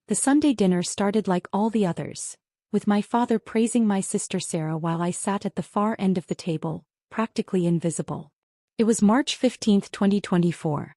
The Sunday dinner started like all the others, with my father praising my sister Sarah while I sat at the far end of the table, practically invisible. It was March 15, 2024.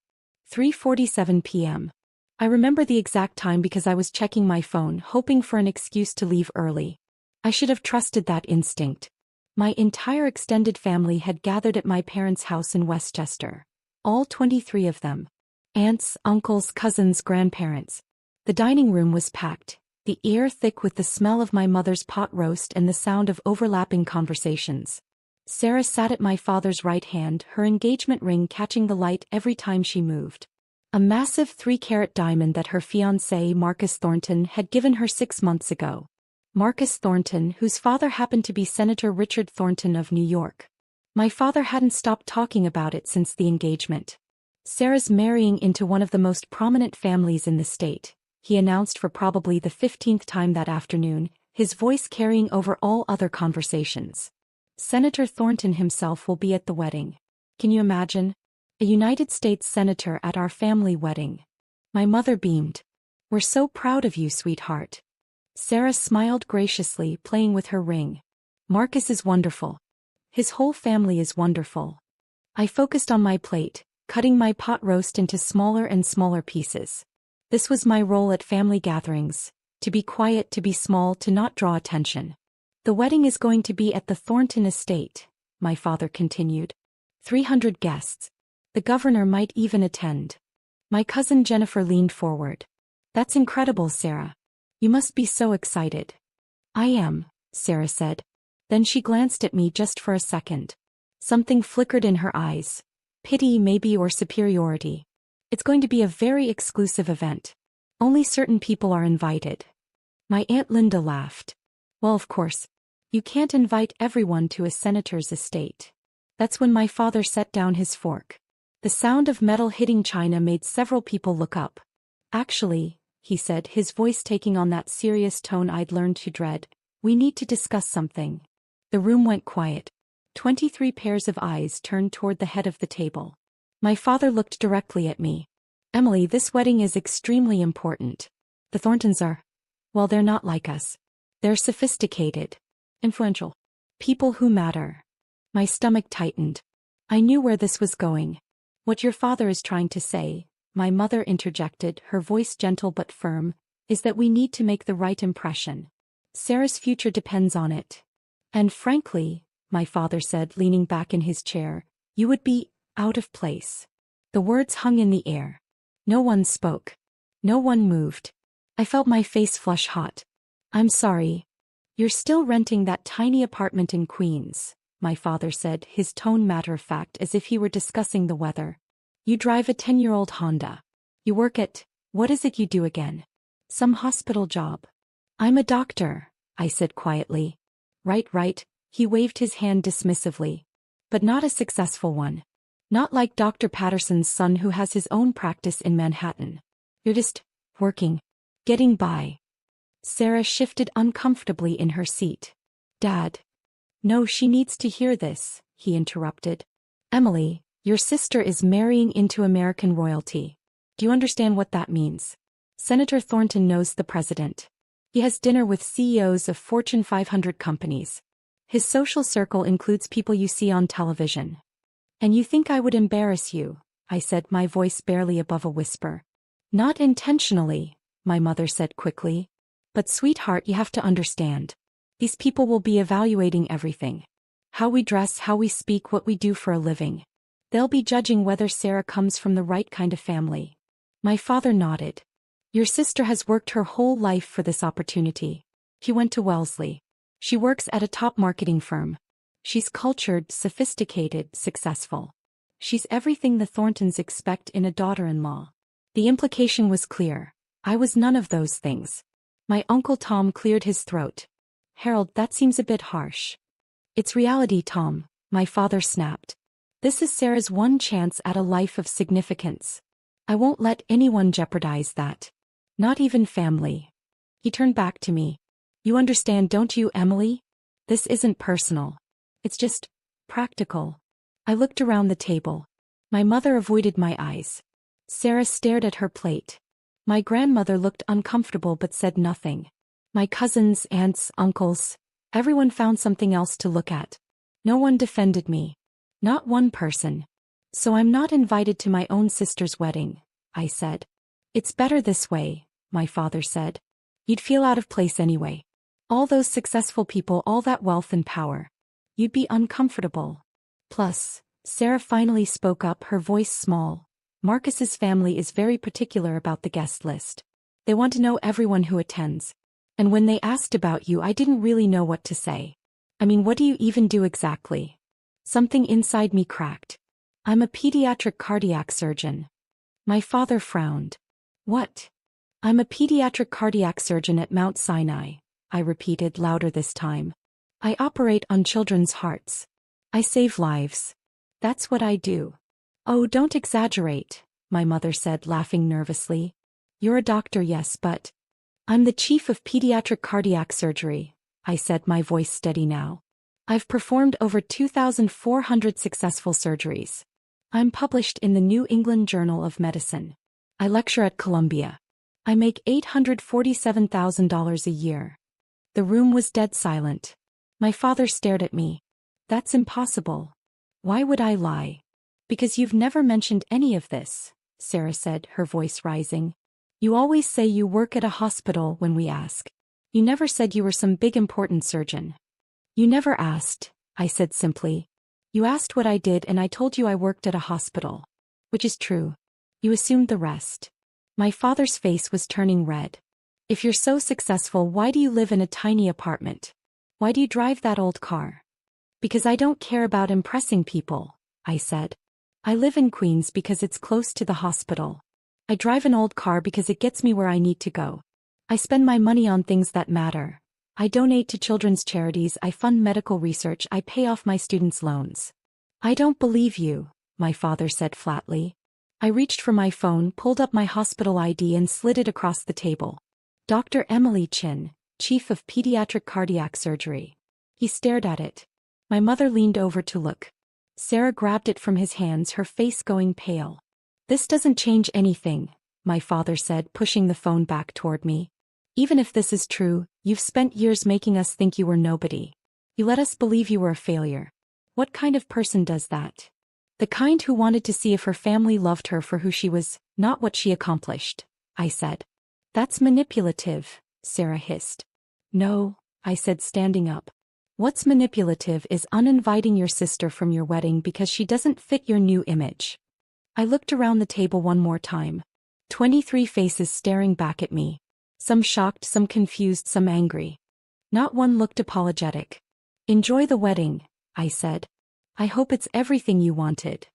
3:47 p.m. I remember the exact time because I was checking my phone, hoping for an excuse to leave early. I should have trusted that instinct. My entire extended family had gathered at my parents' house in Westchester. All 23 of them. Aunts, uncles, cousins, grandparents. The dining room was packed, the air thick with the smell of my mother's pot roast and the sound of overlapping conversations. Sarah sat at my father's right hand, her engagement ring catching the light every time she moved. A massive 3-carat diamond that her fiancé Marcus Thornton had given her 6 months ago. Marcus Thornton, whose father happened to be Senator Richard Thornton of New York. My father hadn't stopped talking about it since the engagement. Sarah's marrying into one of the most prominent families in the state, he announced for probably the 15th time that afternoon, his voice carrying over all other conversations. Senator Thornton himself will be at the wedding. Can you imagine? A United States senator at our family wedding. My mother beamed. We're so proud of you, sweetheart. Sarah smiled graciously, playing with her ring. Marcus is wonderful. His whole family is wonderful. I focused on my plate, cutting my pot roast into smaller and smaller pieces. This was my role at family gatherings, to be quiet, to be small, to not draw attention. The wedding is going to be at the Thornton estate, my father continued. 300 guests. The governor might even attend. My cousin Jennifer leaned forward. That's incredible, Sarah. You must be so excited. I am, Sarah said. Then she glanced at me just for a second. Something flickered in her eyes. Pity maybe, or superiority. It's going to be a very exclusive event. Only certain people are invited. My Aunt Linda laughed. Well, of course. You can't invite everyone to a senator's estate. That's when my father set down his fork. The sound of metal hitting china made several people look up. Actually, he said, his voice taking on that serious tone I'd learned to dread, we need to discuss something. The room went quiet. 23 pairs of eyes turned toward the head of the table. My father looked directly at me. Emily, this wedding is extremely important. The Thorntons are, well, they're not like us. They're sophisticated, influential, people who matter. My stomach tightened. I knew where this was going. What your father is trying to say, my mother interjected, her voice gentle but firm, is that we need to make the right impression. Sarah's future depends on it. And frankly, my father said, leaning back in his chair, you would be out of place. The words hung in the air. No one spoke. No one moved. I felt my face flush hot. I'm sorry. You're still renting that tiny apartment in Queens, my father said, his tone matter-of-fact as if he were discussing the weather. You drive a 10-year-old Honda. You work at, what is it you do again? Some hospital job. I'm a doctor, I said quietly. Right, he waved his hand dismissively. But not a successful one. Not like Dr. Patterson's son who has his own practice in Manhattan. You're just working, getting by. Sarah shifted uncomfortably in her seat. Dad. No, she needs to hear this, he interrupted. Emily, your sister is marrying into American royalty. Do you understand what that means? Senator Thornton knows the president. He has dinner with CEOs of Fortune 500 companies. His social circle includes people you see on television. And you think I would embarrass you, I said, my voice barely above a whisper. Not intentionally, my mother said quickly. But sweetheart, you have to understand. These people will be evaluating everything. How we dress, how we speak, what we do for a living. They'll be judging whether Sarah comes from the right kind of family. My father nodded. Your sister has worked her whole life for this opportunity. She went to Wellesley. She works at a top marketing firm. She's cultured, sophisticated, successful. She's everything the Thorntons expect in a daughter-in-law. The implication was clear. I was none of those things. My Uncle Tom cleared his throat. Harold, that seems a bit harsh. It's reality, Tom, my father snapped. This is Sarah's one chance at a life of significance. I won't let anyone jeopardize that. Not even family. He turned back to me. You understand, don't you, Emily? This isn't personal. It's just practical. I looked around the table. My mother avoided my eyes. Sarah stared at her plate. My grandmother looked uncomfortable but said nothing. My cousins, aunts, uncles, everyone found something else to look at. No one defended me. Not one person. So I'm not invited to my own sister's wedding, I said. It's better this way, my father said. You'd feel out of place anyway. All those successful people, all that wealth and power. You'd be uncomfortable. Plus, Sarah finally spoke up, her voice small. Marcus's family is very particular about the guest list. They want to know everyone who attends. And when they asked about you, I didn't really know what to say. I mean, what do you even do exactly? Something inside me cracked. I'm a pediatric cardiac surgeon. My father frowned. What? I'm a pediatric cardiac surgeon at Mount Sinai, I repeated louder this time. I operate on children's hearts. I save lives. That's what I do. Oh, don't exaggerate, my mother said, laughing nervously. You're a doctor, yes, but I'm the chief of pediatric cardiac surgery, I said, my voice steady now. I've performed over 2,400 successful surgeries. I'm published in the New England Journal of Medicine. I lecture at Columbia. I make $847,000 a year. The room was dead silent. My father stared at me. That's impossible. Why would I lie? Because you've never mentioned any of this, Sarah said, her voice rising. You always say you work at a hospital when we ask. You never said you were some big important surgeon. You never asked, I said simply. You asked what I did and I told you I worked at a hospital. Which is true. You assumed the rest. My father's face was turning red. If you're so successful, why do you live in a tiny apartment? Why do you drive that old car? Because I don't care about impressing people, I said. I live in Queens because it's close to the hospital. I drive an old car because it gets me where I need to go. I spend my money on things that matter. I donate to children's charities, I fund medical research, I pay off my students' loans. I don't believe you, my father said flatly. I reached for my phone, pulled up my hospital ID and slid it across the table. Dr. Emily Chin, Chief of Pediatric Cardiac Surgery. He stared at it. My mother leaned over to look. Sarah grabbed it from his hands, her face going pale. This doesn't change anything, my father said, pushing the phone back toward me. Even if this is true, you've spent years making us think you were nobody. You let us believe you were a failure. What kind of person does that? The kind who wanted to see if her family loved her for who she was, not what she accomplished, I said. That's manipulative, Sarah hissed. No, I said, standing up. What's manipulative is uninviting your sister from your wedding because she doesn't fit your new image. I looked around the table one more time. 23 faces staring back at me. Some shocked, some confused, some angry. Not one looked apologetic. Enjoy the wedding, I said. I hope it's everything you wanted.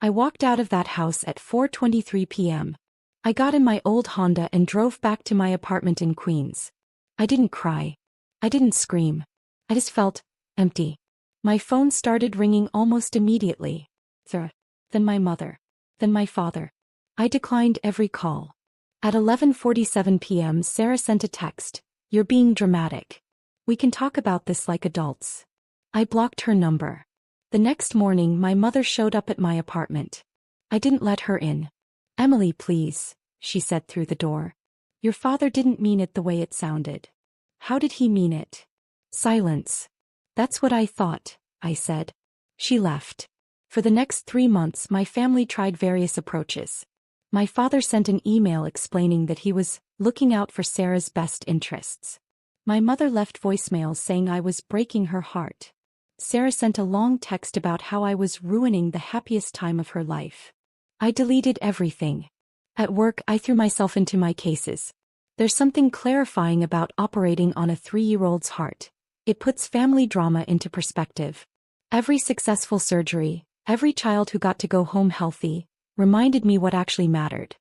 I walked out of that house at 4:23 p.m. I got in my old Honda and drove back to my apartment in Queens. I didn't cry. I didn't scream. I just felt empty. My phone started ringing almost immediately. Then my mother. Then my father. I declined every call. At 11:47 p.m. Sarah sent a text. You're being dramatic. We can talk about this like adults. I blocked her number. The next morning my mother showed up at my apartment. I didn't let her in. Emily, please, she said through the door. Your father didn't mean it the way it sounded. How did he mean it? Silence. That's what I thought, I said. She left. For the next 3 months my family tried various approaches. My father sent an email explaining that he was looking out for Sarah's best interests. My mother left voicemails saying I was breaking her heart. Sarah sent a long text about how I was ruining the happiest time of her life. I deleted everything. At work I threw myself into my cases. There's something clarifying about operating on a 3-year-old's heart. It puts family drama into perspective. Every successful surgery, every child who got to go home healthy, reminded me what actually mattered.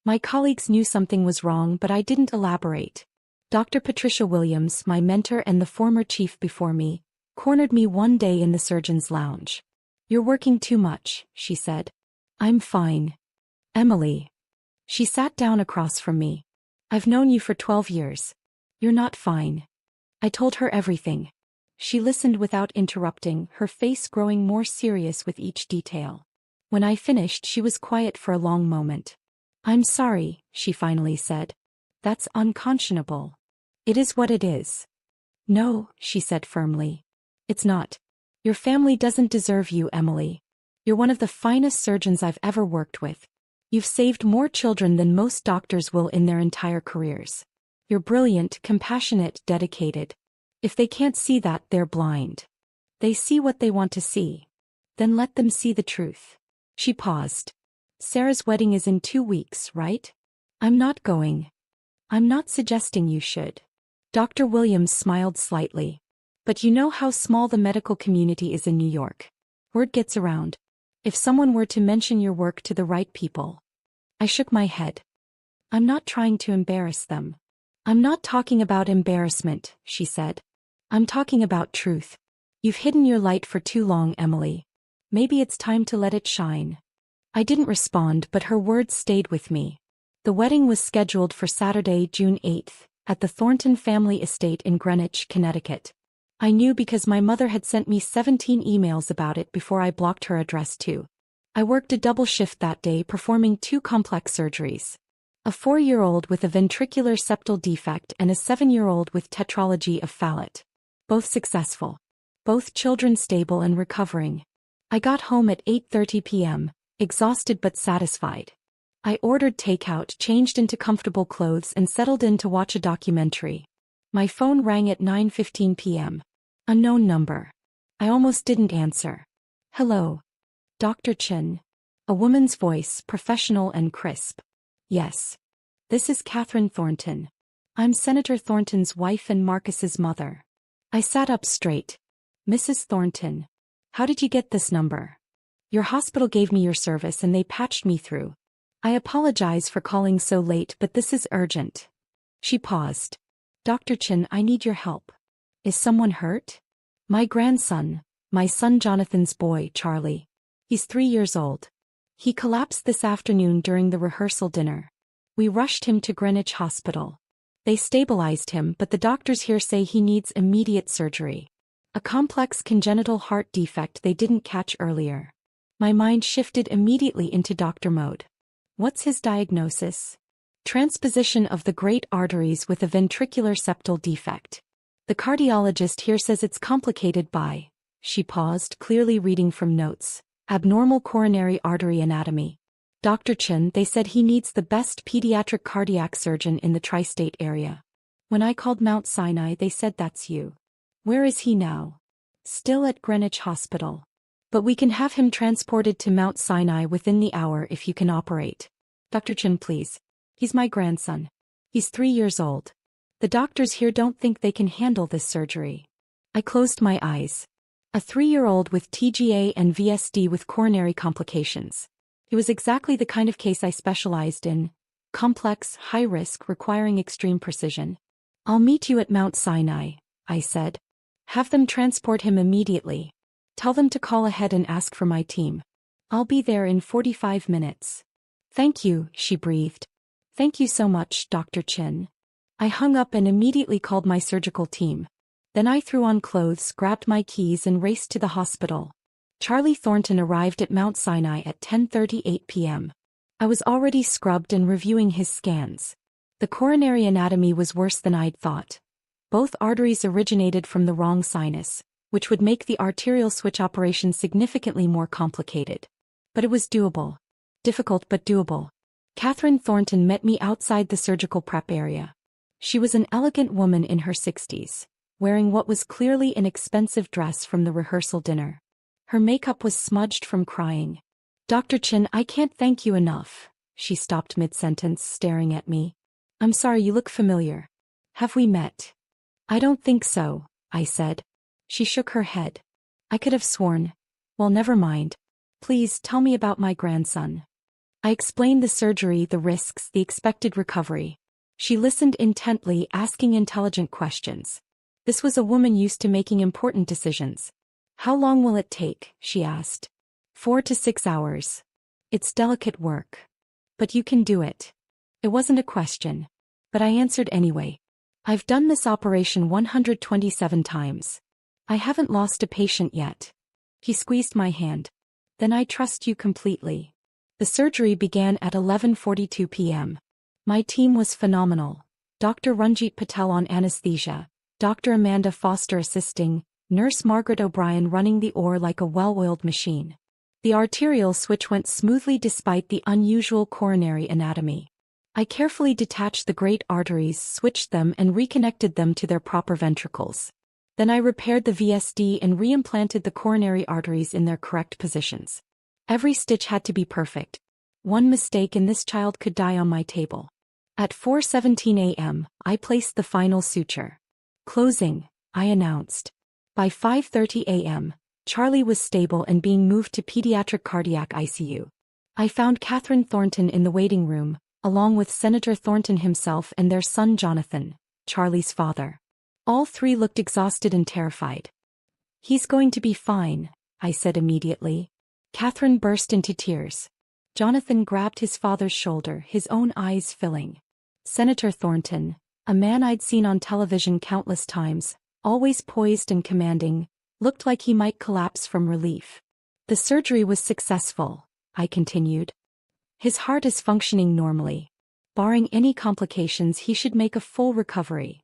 My colleagues knew something was wrong, but I didn't elaborate. Dr. Patricia Williams, my mentor and the former chief before me, cornered me one day in the surgeon's lounge. You're working too much, she said. I'm fine. Emily. She sat down across from me. I've known you for 12 years. You're not fine. I told her everything. She listened without interrupting, her face growing more serious with each detail. When I finished, she was quiet for a long moment. I'm sorry, she finally said. That's unconscionable. It is what it is. No, she said firmly. It's not. Your family doesn't deserve you, Emily. You're one of the finest surgeons I've ever worked with. You've saved more children than most doctors will in their entire careers. You're brilliant, compassionate, dedicated. If they can't see that, they're blind. They see what they want to see. Then let them see the truth. She paused. Sarah's wedding is in 2 weeks, right? I'm not going. I'm not suggesting you should. Dr. Williams smiled slightly. But you know how small the medical community is in New York. Word gets around. If someone were to mention your work to the right people. I shook my head. I'm not trying to embarrass them. I'm not talking about embarrassment, she said. I'm talking about truth. You've hidden your light for too long, Emily. Maybe it's time to let it shine. I didn't respond, but her words stayed with me. The wedding was scheduled for Saturday, June 8th, at the Thornton family estate in Greenwich, Connecticut. I knew because my mother had sent me 17 emails about it before I blocked her address too. I worked a double shift that day, performing 2 complex surgeries. A 4-year-old with a ventricular septal defect and a 7-year-old with tetralogy of Fallot. Both successful. Both children stable and recovering. I got home at 8:30 p.m., exhausted but satisfied. I ordered takeout, changed into comfortable clothes and settled in to watch a documentary. My phone rang at 9:15 p.m. Unknown number. I almost didn't answer. Hello. Dr. Chin. A woman's voice, professional and crisp. Yes. This is Catherine Thornton. I'm Senator Thornton's wife and Marcus's mother. I sat up straight. Mrs. Thornton. How did you get this number? Your hospital gave me your service and they patched me through. I apologize for calling so late, but this is urgent. She paused. Dr. Chin, I need your help. Is someone hurt? My grandson, my son Jonathan's boy, Charlie. He's 3 years old. He collapsed this afternoon during the rehearsal dinner. We rushed him to Greenwich Hospital. They stabilized him, but the doctors here say he needs immediate surgery. A complex congenital heart defect they didn't catch earlier. My mind shifted immediately into doctor mode. What's his diagnosis? Transposition of the great arteries with a ventricular septal defect. The cardiologist here says it's complicated by, she paused, clearly reading from notes, abnormal coronary artery anatomy. Dr. Chin, they said he needs the best pediatric cardiac surgeon in the tri-state area. When I called Mount Sinai, they said that's you. Where is he now? Still at Greenwich Hospital. But we can have him transported to Mount Sinai within the hour if you can operate. Dr. Chin, please. He's my grandson. He's 3 years old. The doctors here don't think they can handle this surgery. I closed my eyes. A 3-year-old with TGA and VSD with coronary complications. It was exactly the kind of case I specialized in. Complex, high risk, requiring extreme precision. I'll meet you at Mount Sinai, I said. Have them transport him immediately. Tell them to call ahead and ask for my team. I'll be there in 45 minutes. Thank you, she breathed. Thank you so much, Dr. Chin. I hung up and immediately called my surgical team. Then I threw on clothes, grabbed my keys and raced to the hospital. Charlie Thornton arrived at Mount Sinai at 10:38 p.m. I was already scrubbed and reviewing his scans. The coronary anatomy was worse than I'd thought. Both arteries originated from the wrong sinus, which would make the arterial switch operation significantly more complicated. But it was doable. Difficult but doable. Catherine Thornton met me outside the surgical prep area. She was an elegant woman in her 60s, wearing what was clearly an expensive dress from the rehearsal dinner. Her makeup was smudged from crying. Dr. Chin, I can't thank you enough. She stopped mid-sentence, staring at me. I'm sorry, you look familiar. Have we met? I don't think so, I said. She shook her head. I could have sworn. Well, never mind. Please tell me about my grandson. I explained the surgery, the risks, the expected recovery. She listened intently, asking intelligent questions. This was a woman used to making important decisions. How long will it take? She asked. 4 to 6 hours. It's delicate work. But you can do it. It wasn't a question. But I answered anyway. I've done this operation 127 times. I haven't lost a patient yet. He squeezed my hand. Then I trust you completely. The surgery began at 11:42 p.m. My team was phenomenal. Dr. Ranjit Patel on anesthesia, Dr. Amanda Foster assisting, Nurse Margaret O'Brien running the OR like a well-oiled machine. The arterial switch went smoothly despite the unusual coronary anatomy. I carefully detached the great arteries, switched them and reconnected them to their proper ventricles. Then I repaired the VSD and reimplanted the coronary arteries in their correct positions. Every stitch had to be perfect. One mistake and this child could die on my table. At 4:17 a.m., I placed the final suture. Closing, I announced. By 5:30 a.m., Charlie was stable and being moved to pediatric cardiac ICU. I found Catherine Thornton in the waiting room, along with Senator Thornton himself and their son Jonathan, Charlie's father. All three looked exhausted and terrified. "He's going to be fine," I said immediately. Catherine burst into tears. Jonathan grabbed his father's shoulder, his own eyes filling. Senator Thornton, a man I'd seen on television countless times, always poised and commanding, looked like he might collapse from relief. "The surgery was successful," I continued. "His heart is functioning normally. Barring any complications, he should make a full recovery."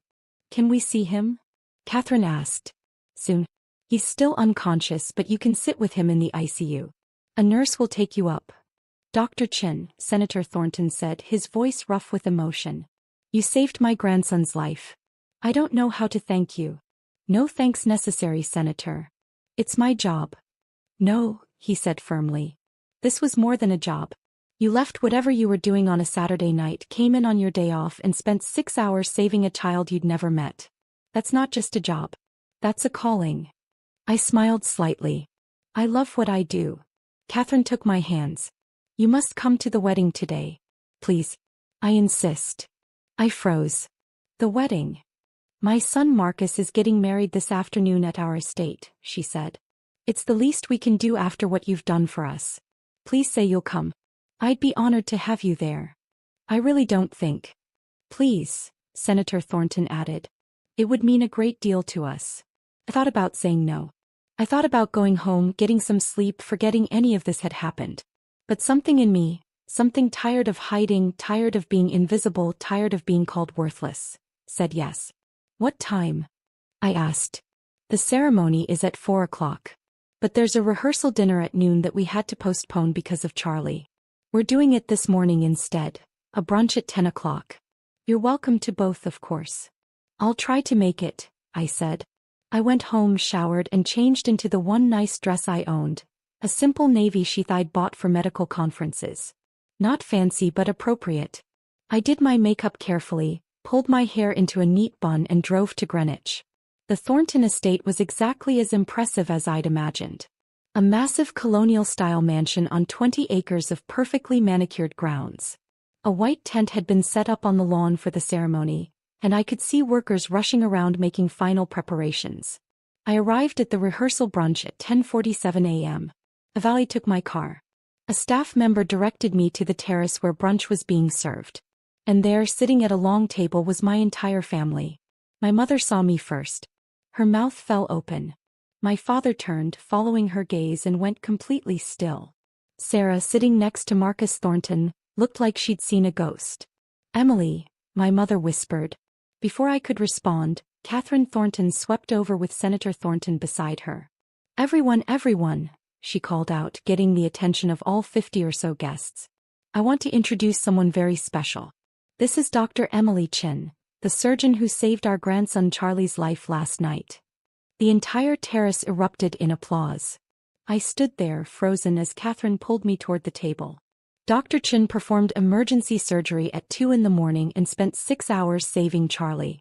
"Can we see him?" Catherine asked. "Soon. He's still unconscious, but you can sit with him in the ICU. A nurse will take you up." "Dr. Chin," Senator Thornton said, his voice rough with emotion. "You saved my grandson's life. I don't know how to thank you." "No thanks necessary, Senator. It's my job." "No," he said firmly. "This was more than a job. You left whatever you were doing on a Saturday night, came in on your day off and spent 6 hours saving a child you'd never met. That's not just a job. That's a calling." I smiled slightly. "I love what I do." Catherine took my hands. "You must come to the wedding today. Please. I insist." I froze. "The wedding? My son Marcus is getting married this afternoon at our estate," she said. "It's the least we can do after what you've done for us. Please say you'll come. I'd be honored to have you there." "I really don't think." "Please," Senator Thornton added. "It would mean a great deal to us." I thought about saying no. I thought about going home, getting some sleep, forgetting any of this had happened. But something in me, something tired of hiding, tired of being invisible, tired of being called worthless, said yes. "What time?" I asked. "The ceremony is at 4 o'clock. But there's a rehearsal dinner at noon that we had to postpone because of Charlie. We're doing it this morning instead, a brunch at 10 o'clock. You're welcome to both, of course." "I'll try to make it," I said. I went home, showered and changed into the one nice dress I owned, a simple navy sheath I'd bought for medical conferences. Not fancy but appropriate. I did my makeup carefully, pulled my hair into a neat bun and drove to Greenwich. The Thornton estate was exactly as impressive as I'd imagined. A massive colonial-style mansion on 20 acres of perfectly manicured grounds. A white tent had been set up on the lawn for the ceremony, and I could see workers rushing around making final preparations. I arrived at the rehearsal brunch at 10:47 a.m. A valet took my car. A staff member directed me to the terrace where brunch was being served. And there, sitting at a long table, was my entire family. My mother saw me first. Her mouth fell open. My father turned, following her gaze, and went completely still. Sarah, sitting next to Marcus Thornton, looked like she'd seen a ghost. "Emily," my mother whispered. Before I could respond, Catherine Thornton swept over with Senator Thornton beside her. Everyone," she called out, getting the attention of all 50 or so guests. "I want to introduce someone very special. This is Dr. Emily Chin, the surgeon who saved our grandson Charlie's life last night." The entire terrace erupted in applause. I stood there, frozen, as Catherine pulled me toward the table. Dr. Chin performed emergency surgery at 2 in the morning and spent 6 hours saving Charlie.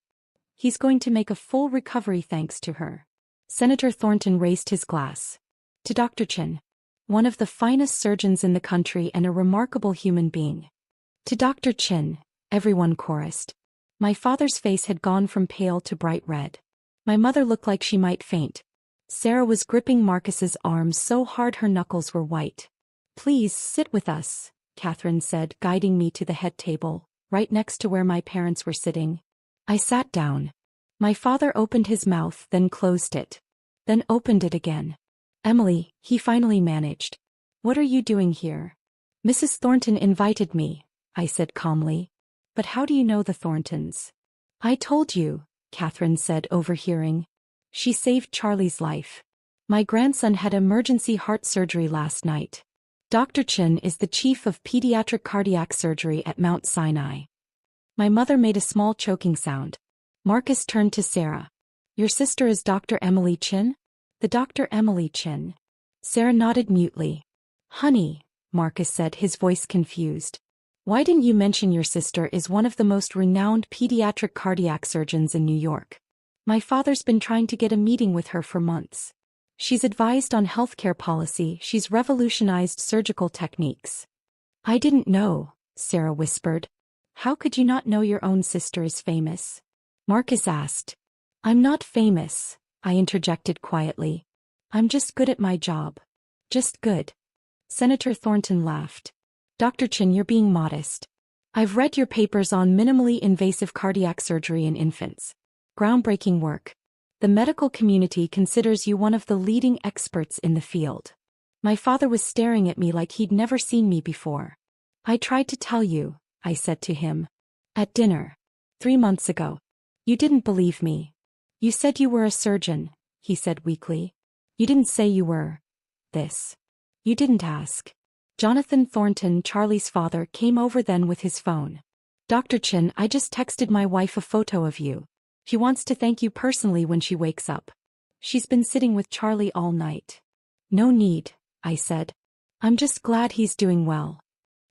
He's going to make a full recovery thanks to her. Senator Thornton raised his glass. "To Dr. Chin, one of the finest surgeons in the country and a remarkable human being." "To Dr. Chin," everyone chorused. My father's face had gone from pale to bright red. My mother looked like she might faint. Sarah was gripping Marcus's arms so hard her knuckles were white. "Please sit with us," Catherine said, guiding me to the head table, right next to where my parents were sitting. I sat down. My father opened his mouth, then closed it. Then opened it again. "Emily," he finally managed. "What are you doing here?" Mrs. Thornton invited me, I said calmly. But how do you know the Thorntons? I told you, Catherine said, overhearing. She saved Charlie's life. My grandson had emergency heart surgery last night. Dr. Chin is the chief of pediatric cardiac surgery at Mount Sinai. My mother made a small choking sound. Marcus turned to Sarah. Your sister is Dr. Emily Chin? The Dr. Emily Chin. Sarah nodded mutely. Honey, Marcus said, his voice confused. Why didn't you mention your sister is one of the most renowned pediatric cardiac surgeons in New York? My father's been trying to get a meeting with her for months. She's advised on healthcare policy, she's revolutionized surgical techniques. I didn't know, Sarah whispered. How could you not know your own sister is famous? Marcus asked. I'm not famous, I interjected quietly. I'm just good at my job. Just good. Senator Thornton laughed. Dr. Chin, you're being modest. I've read your papers on minimally invasive cardiac surgery in infants. Groundbreaking work. The medical community considers you one of the leading experts in the field. My father was staring at me like he'd never seen me before. I tried to tell you, I said to him. At dinner. 3 months ago. You didn't believe me. You said you were a surgeon, he said weakly. You didn't say you were. This. You didn't ask. Jonathan Thornton, Charlie's father, came over then with his phone. Dr. Chin, I just texted my wife a photo of you. She wants to thank you personally when she wakes up. She's been sitting with Charlie all night. No need, I said. I'm just glad he's doing well.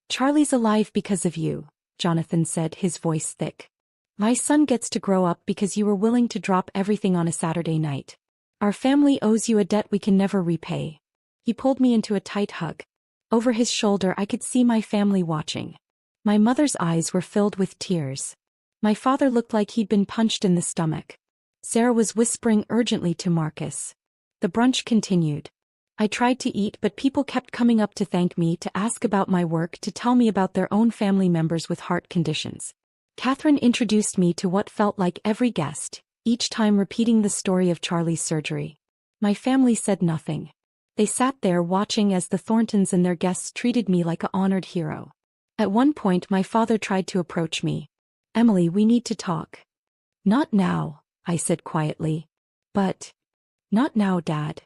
Charlie's alive because of you, Jonathan said, his voice thick. My son gets to grow up because you were willing to drop everything on a Saturday night. Our family owes you a debt we can never repay. He pulled me into a tight hug. Over his shoulder I could see my family watching. My mother's eyes were filled with tears. My father looked like he'd been punched in the stomach. Sarah was whispering urgently to Marcus. The brunch continued. I tried to eat, but people kept coming up to thank me, to ask about my work, to tell me about their own family members with heart conditions. Catherine introduced me to what felt like every guest, each time repeating the story of Charlie's surgery. My family said nothing. They sat there watching as the Thorntons and their guests treated me like an honored hero. At one point my father tried to approach me. Emily, we need to talk. Not now, I said quietly. But. Not now, Dad.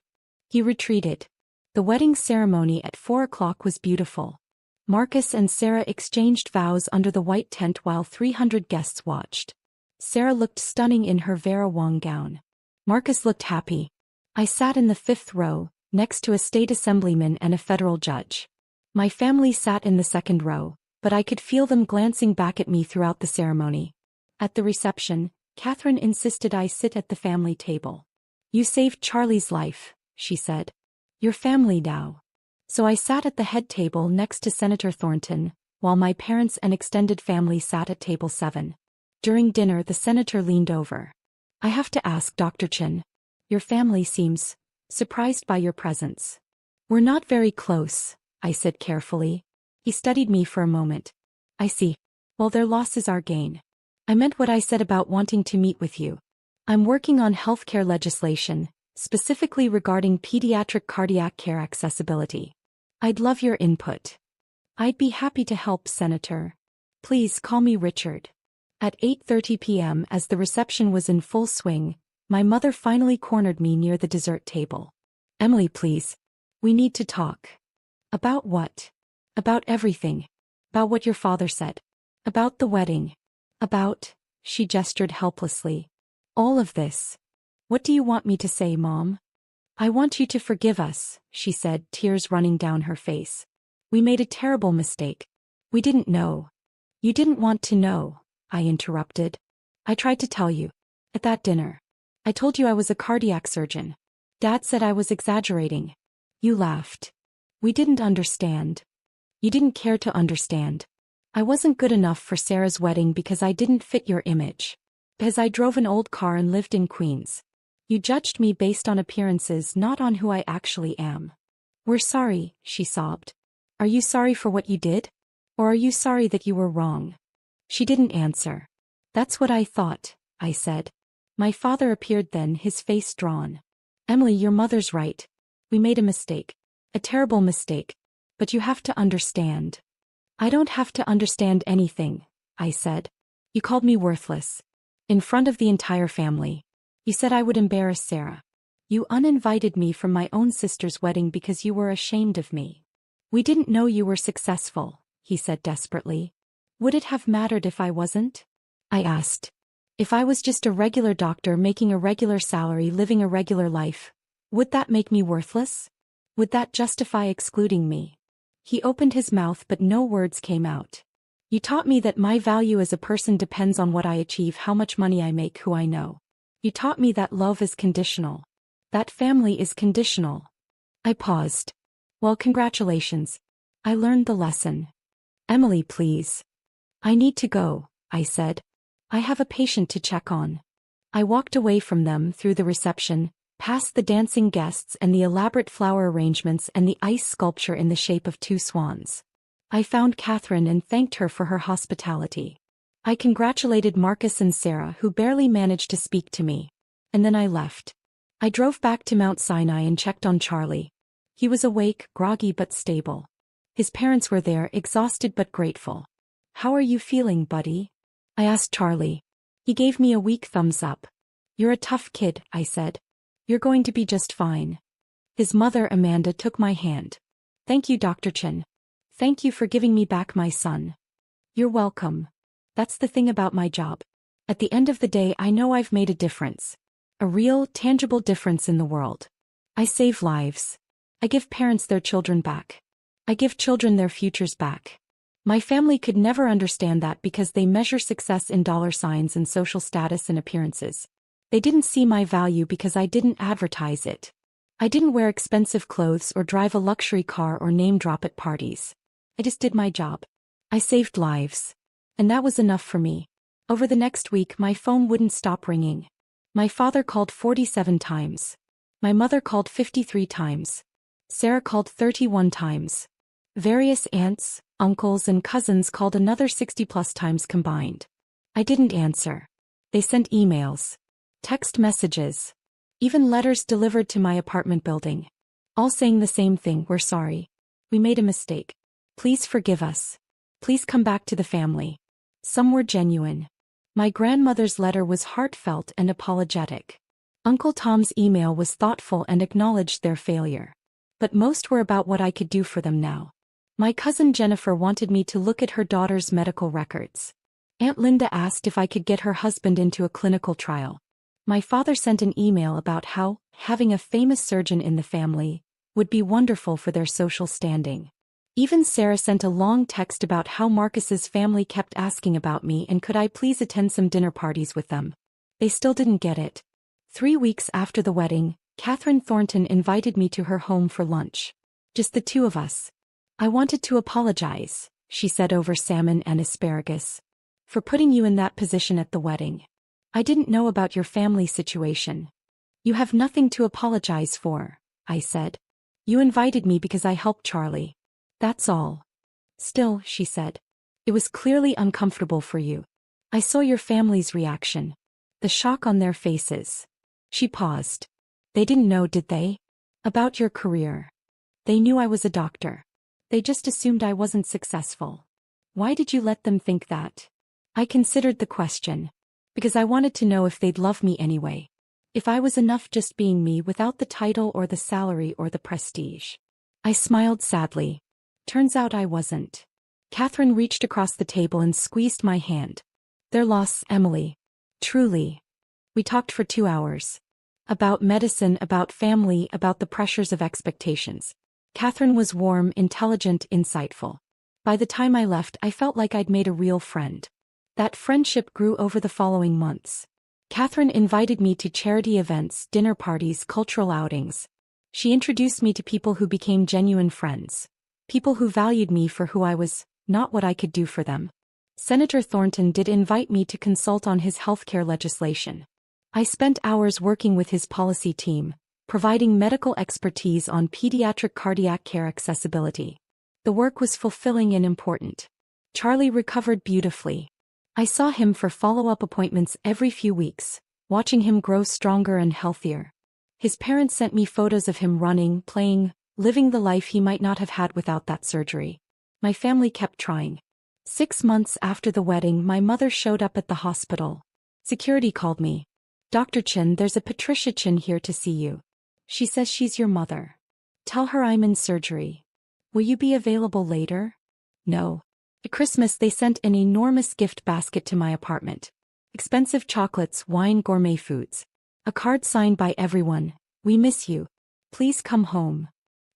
He retreated. The wedding ceremony at 4 o'clock was beautiful. Marcus and Sarah exchanged vows under the white tent while 300 guests watched. Sarah looked stunning in her Vera Wang gown. Marcus looked happy. I sat in the 5th row, next to a state assemblyman and a federal judge. My family sat in the 2nd row, but I could feel them glancing back at me throughout the ceremony. At the reception, Catherine insisted I sit at the family table. You saved Charlie's life, she said. Your family now. So I sat at the head table next to Senator Thornton, while my parents and extended family sat at table 7. During dinner the senator leaned over. I have to ask, Dr. Chin. Your family seems surprised by your presence. We're not very close, I said carefully. He studied me for a moment. I see. Well, their loss is our gain. I meant what I said about wanting to meet with you. I'm working on healthcare legislation, specifically regarding pediatric cardiac care accessibility. I'd love your input. I'd be happy to help, Senator. Please call me Richard. At 8:30 p.m., as the reception was in full swing, my mother finally cornered me near the dessert table. Emily, please. We need to talk. About what? About everything. About what your father said. About the wedding. About, she gestured helplessly. All of this. What do you want me to say, Mom? I want you to forgive us, she said, tears running down her face. We made a terrible mistake. We didn't know. You didn't want to know, I interrupted. I tried to tell you. At that dinner. I told you I was a cardiac surgeon. Dad said I was exaggerating. You laughed. We didn't understand. You didn't care to understand. I wasn't good enough for Sarah's wedding because I didn't fit your image. Because I drove an old car and lived in Queens. You judged me based on appearances, not on who I actually am. We're sorry, she sobbed. Are you sorry for what you did? Or are you sorry that you were wrong? She didn't answer. That's what I thought, I said. My father appeared then, his face drawn. Emily, your mother's right. We made a mistake. A terrible mistake. But you have to understand. I don't have to understand anything, I said. You called me worthless. In front of the entire family. You said I would embarrass Sarah. You uninvited me from my own sister's wedding because you were ashamed of me. We didn't know you were successful, he said desperately. Would it have mattered if I wasn't? I asked. If I was just a regular doctor making a regular salary living a regular life, would that make me worthless? Would that justify excluding me? He opened his mouth but no words came out. You taught me that my value as a person depends on what I achieve, how much money I make, who I know. You taught me that love is conditional. That family is conditional. I paused. Well, congratulations. I learned the lesson. Emily, please. I need to go, I said. I have a patient to check on. I walked away from them through the reception, past the dancing guests and the elaborate flower arrangements and the ice sculpture in the shape of two swans. I found Catherine and thanked her for her hospitality. I congratulated Marcus and Sarah, who barely managed to speak to me. And then I left. I drove back to Mount Sinai and checked on Charlie. He was awake, groggy but stable. His parents were there, exhausted but grateful. How are you feeling, buddy? I asked Charlie. He gave me a weak thumbs up. You're a tough kid, I said. You're going to be just fine. His mother, Amanda, took my hand. Thank you, Dr. Chen. Thank you for giving me back my son. You're welcome. That's the thing about my job. At the end of the day, I know I've made a difference. A real, tangible difference in the world. I save lives. I give parents their children back. I give children their futures back. My family could never understand that because they measure success in dollar signs and social status and appearances. They didn't see my value because I didn't advertise it. I didn't wear expensive clothes or drive a luxury car or name drop at parties. I just did my job. I saved lives. And that was enough for me. Over the next week, my phone wouldn't stop ringing. My father called 47 times. My mother called 53 times. Sarah called 31 times. Various aunts, uncles and cousins called another 60+ times combined. I didn't answer. They sent emails, text messages, even letters delivered to my apartment building. All saying the same thing: we're sorry. We made a mistake. Please forgive us. Please come back to the family. Some were genuine. My grandmother's letter was heartfelt and apologetic. Uncle Tom's email was thoughtful and acknowledged their failure. But most were about what I could do for them now. My cousin Jennifer wanted me to look at her daughter's medical records. Aunt Linda asked if I could get her husband into a clinical trial. My father sent an email about how having a famous surgeon in the family would be wonderful for their social standing. Even Sarah sent a long text about how Marcus's family kept asking about me and could I please attend some dinner parties with them. They still didn't get it. 3 weeks after the wedding, Catherine Thornton invited me to her home for lunch. Just the two of us. I wanted to apologize, she said over salmon and asparagus, for putting you in that position at the wedding. I didn't know about your family situation. You have nothing to apologize for, I said. You invited me because I helped Charlie. That's all. Still, she said. It was clearly uncomfortable for you. I saw your family's reaction. The shock on their faces. She paused. They didn't know, did they? About your career. They knew I was a doctor. They just assumed I wasn't successful. Why did you let them think that? I considered the question. Because I wanted to know if they'd love me anyway. If I was enough just being me without the title or the salary or the prestige. I smiled sadly. Turns out I wasn't. Catherine reached across the table and squeezed my hand. Their loss, Emily. Truly. We talked for 2 hours. About medicine, about family, about the pressures of expectations. Catherine was warm, intelligent, insightful. By the time I left, I felt like I'd made a real friend. That friendship grew over the following months. Catherine invited me to charity events, dinner parties, cultural outings. She introduced me to people who became genuine friends. People who valued me for who I was, not what I could do for them. Senator Thornton did invite me to consult on his healthcare legislation. I spent hours working with his policy team, providing medical expertise on pediatric cardiac care accessibility. The work was fulfilling and important. Charlie recovered beautifully. I saw him for follow-up appointments every few weeks, watching him grow stronger and healthier. His parents sent me photos of him running, playing, living the life he might not have had without that surgery. My family kept trying. 6 months after the wedding, my mother showed up at the hospital. Security called me. "Dr. Chen, there's a Patricia Chen here to see you. She says she's your mother. Tell her I'm in surgery. Will you be available later?" No. At Christmas they sent an enormous gift basket to my apartment. Expensive chocolates, wine, gourmet foods. A card signed by everyone. "We miss you. Please come home."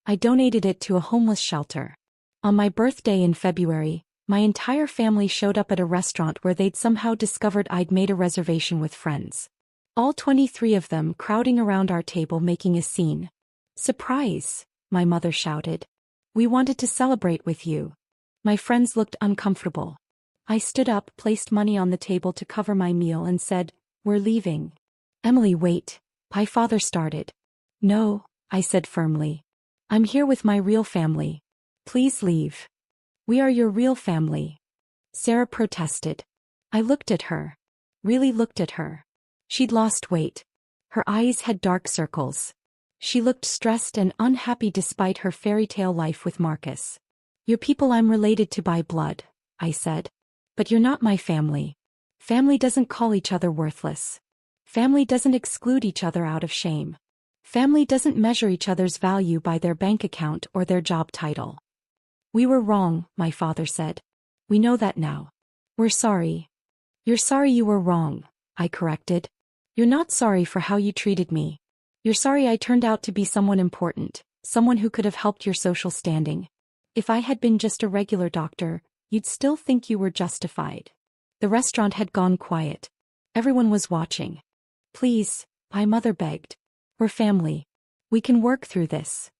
I donated it to a homeless shelter. On my birthday in February, my entire family showed up at a restaurant where they'd somehow discovered I'd made a reservation with friends. All 23 of them crowding around our table making a scene. "Surprise!" my mother shouted. "We wanted to celebrate with you." My friends looked uncomfortable. I stood up, placed money on the table to cover my meal and said, "We're leaving." "Emily, wait," my father started. "No," I said firmly. "I'm here with my real family. Please leave." "We are your real family," Sarah protested. I looked at her. Really looked at her. She'd lost weight. Her eyes had dark circles. She looked stressed and unhappy despite her fairy tale life with Marcus. "You're people I'm related to by blood," I said. "But you're not my family. Family doesn't call each other worthless. Family doesn't exclude each other out of shame. Family doesn't measure each other's value by their bank account or their job title." "We were wrong," my father said. "We know that now. We're sorry." "You're sorry you were wrong," I corrected. "You're not sorry for how you treated me. You're sorry I turned out to be someone important, someone who could have helped your social standing. If I had been just a regular doctor, you'd still think you were justified." The restaurant had gone quiet. Everyone was watching. "Please," my mother begged. "We're family. We can work through this."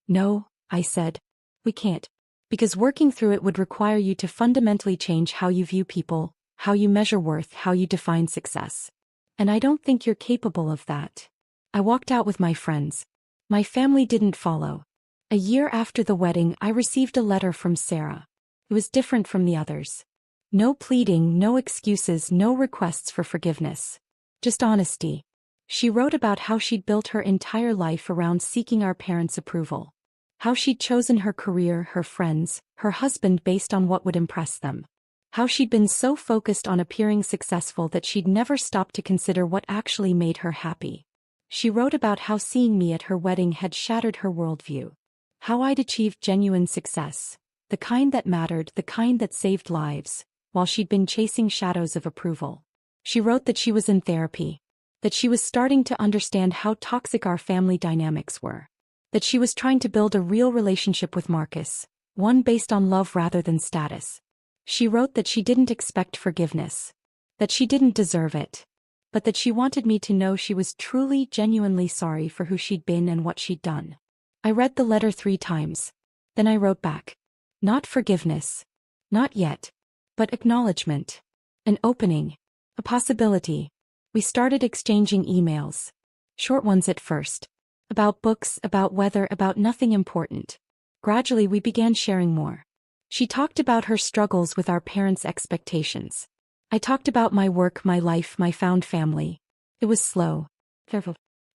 "No," I said. "We can't. Because working through it would require you to fundamentally change how you view people, how you measure worth, how you define success. And I don't think you're capable of that." I walked out with my friends. My family didn't follow. A year after the wedding, I received a letter from Sarah. It was different from the others. No pleading, no excuses, no requests for forgiveness. Just honesty. She wrote about how she'd built her entire life around seeking our parents' approval. How she'd chosen her career, her friends, her husband based on what would impress them. How she'd been so focused on appearing successful that she'd never stopped to consider what actually made her happy. She wrote about how seeing me at her wedding had shattered her worldview. How I'd achieved genuine success, the kind that mattered, the kind that saved lives, while she'd been chasing shadows of approval. She wrote that she was in therapy, that she was starting to understand how toxic our family dynamics were, that she was trying to build a real relationship with Marcus, one based on love rather than status. She wrote that she didn't expect forgiveness, that she didn't deserve it, but that she wanted me to know she was truly, genuinely sorry for who she'd been and what she'd done. I read the letter 3 times. Then I wrote back. Not forgiveness. Not yet. But acknowledgement. An opening. A possibility. We started exchanging emails. Short ones at first. About books, about weather, about nothing important. Gradually we began sharing more. She talked about her struggles with our parents' expectations. I talked about my work, my life, my found family. It was slow.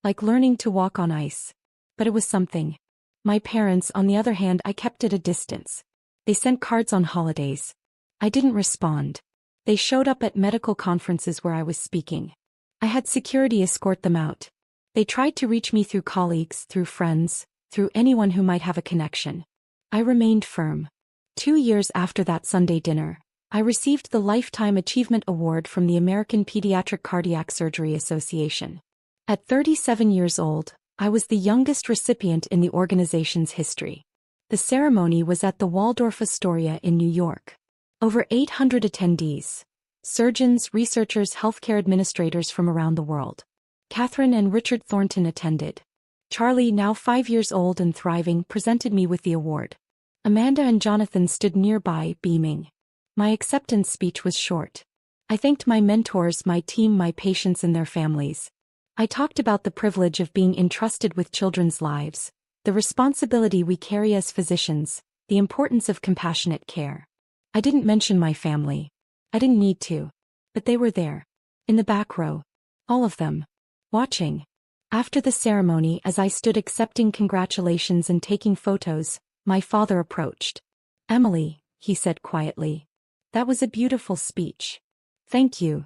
Like learning to walk on ice. But it was something. My parents, on the other hand, I kept at a distance. They sent cards on holidays. I didn't respond. They showed up at medical conferences where I was speaking. I had security escort them out. They tried to reach me through colleagues, through friends, through anyone who might have a connection. I remained firm. 2 years after that Sunday dinner, I received the Lifetime Achievement Award from the American Pediatric Cardiac Surgery Association. At 37 years old, I was the youngest recipient in the organization's history. The ceremony was at the Waldorf Astoria in New York. Over 800 attendees. Surgeons, researchers, healthcare administrators from around the world. Catherine and Richard Thornton attended. Charlie, now 5 years old and thriving, presented me with the award. Amanda and Jonathan stood nearby, beaming. My acceptance speech was short. I thanked my mentors, my team, my patients and their families. I talked about the privilege of being entrusted with children's lives, the responsibility we carry as physicians, the importance of compassionate care. I didn't mention my family. I didn't need to. But they were there. In the back row. All of them. Watching. After the ceremony, as I stood accepting congratulations and taking photos, my father approached. "Emily," he said quietly. "That was a beautiful speech. Thank you.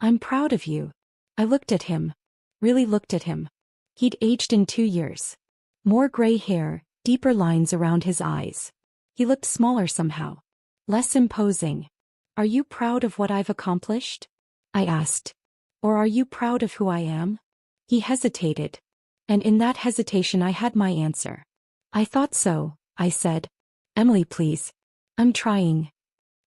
I'm proud of you." I looked at him. Really looked at him. He'd aged in 2 years. More gray hair, deeper lines around his eyes. He looked smaller somehow. Less imposing. "Are you proud of what I've accomplished?" I asked. "Or are you proud of who I am?" He hesitated. And in that hesitation I had my answer. "I thought so," I said. "Emily, please. I'm trying."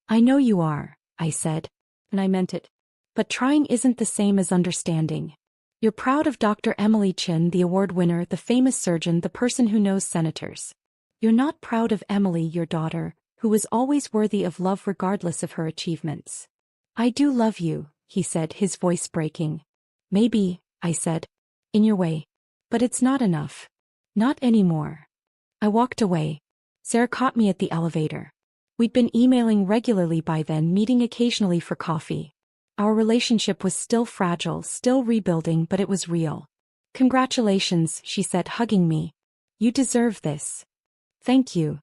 "I know you are," I said. And I meant it. "But trying isn't the same as understanding. You're proud of Dr. Emily Chin, the award winner, the famous surgeon, the person who knows senators. You're not proud of Emily, your daughter, who was always worthy of love regardless of her achievements." "I do love you," he said, his voice breaking. "Maybe," I said. "In your way. But it's not enough. Not anymore." I walked away. Sarah caught me at the elevator. We'd been emailing regularly by then, meeting occasionally for coffee. Our relationship was still fragile, still rebuilding, but it was real. "Congratulations," she said, hugging me. "You deserve this." "Thank you."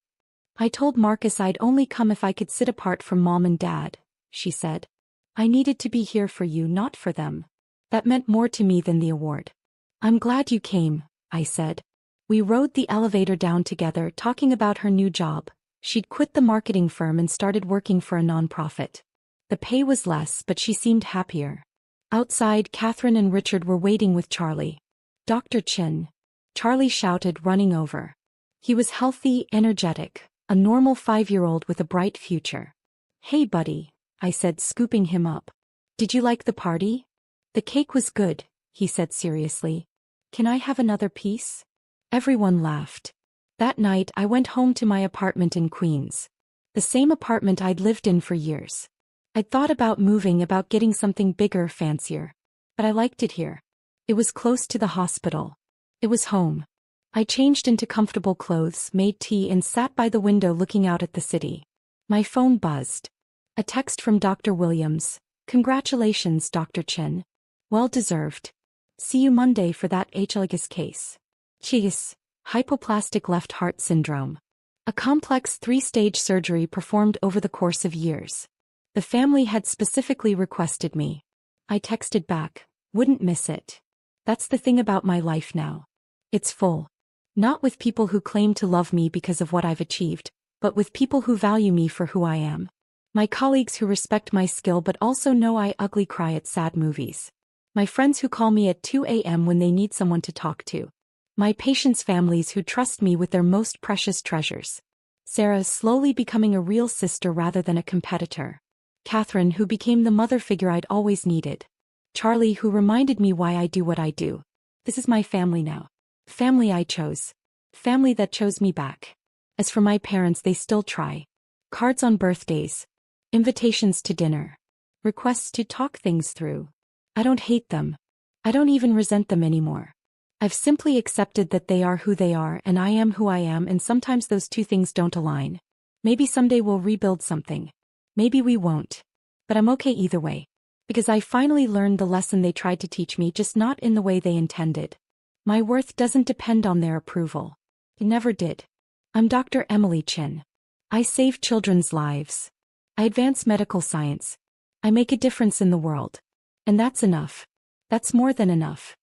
"I told Marcus I'd only come if I could sit apart from Mom and Dad," she said. "I needed to be here for you, not for them. That meant more to me than the award." "I'm glad you came," I said. We rode the elevator down together, talking about her new job. She'd quit the marketing firm and started working for a nonprofit. The pay was less, but she seemed happier. Outside, Catherine and Richard were waiting with Charlie. "Dr. Chin." Charlie shouted, running over. He was healthy, energetic, a normal 5-year-old with a bright future. "Hey buddy," I said, scooping him up. "Did you like the party?" "The cake was good," he said seriously. "Can I have another piece?" Everyone laughed. That night I went home to my apartment in Queens. The same apartment I'd lived in for years. I'd thought about moving, about getting something bigger, fancier. But I liked it here. It was close to the hospital. It was home. I changed into comfortable clothes, made tea, and sat by the window looking out at the city. My phone buzzed. A text from Dr. Williams. "Congratulations, Dr. Chin. Well deserved. See you Monday for that HLGS case. Cheese. Hypoplastic left heart syndrome. A complex 3-stage surgery performed over the course of years. The family had specifically requested me." I texted back, "Wouldn't miss it. That's the thing about my life now. It's full. Not with people who claim to love me because of what I've achieved, but with people who value me for who I am. My colleagues who respect my skill but also know I ugly cry at sad movies. My friends who call me at 2 a.m. when they need someone to talk to. My patients' families who trust me with their most precious treasures. Sarah's slowly becoming a real sister rather than a competitor. Catherine, who became the mother figure I'd always needed. Charlie, who reminded me why I do what I do. This is my family now. Family I chose. Family that chose me back. As for my parents, they still try. Cards on birthdays. Invitations to dinner. Requests to talk things through. I don't hate them. I don't even resent them anymore. I've simply accepted that they are who they are and I am who I am, and sometimes those two things don't align. Maybe someday we'll rebuild something. Maybe we won't. But I'm okay either way. Because I finally learned the lesson they tried to teach me, just not in the way they intended. My worth doesn't depend on their approval. It never did. I'm Dr. Emily Chin. I save children's lives. I advance medical science. I make a difference in the world. And that's enough. That's more than enough.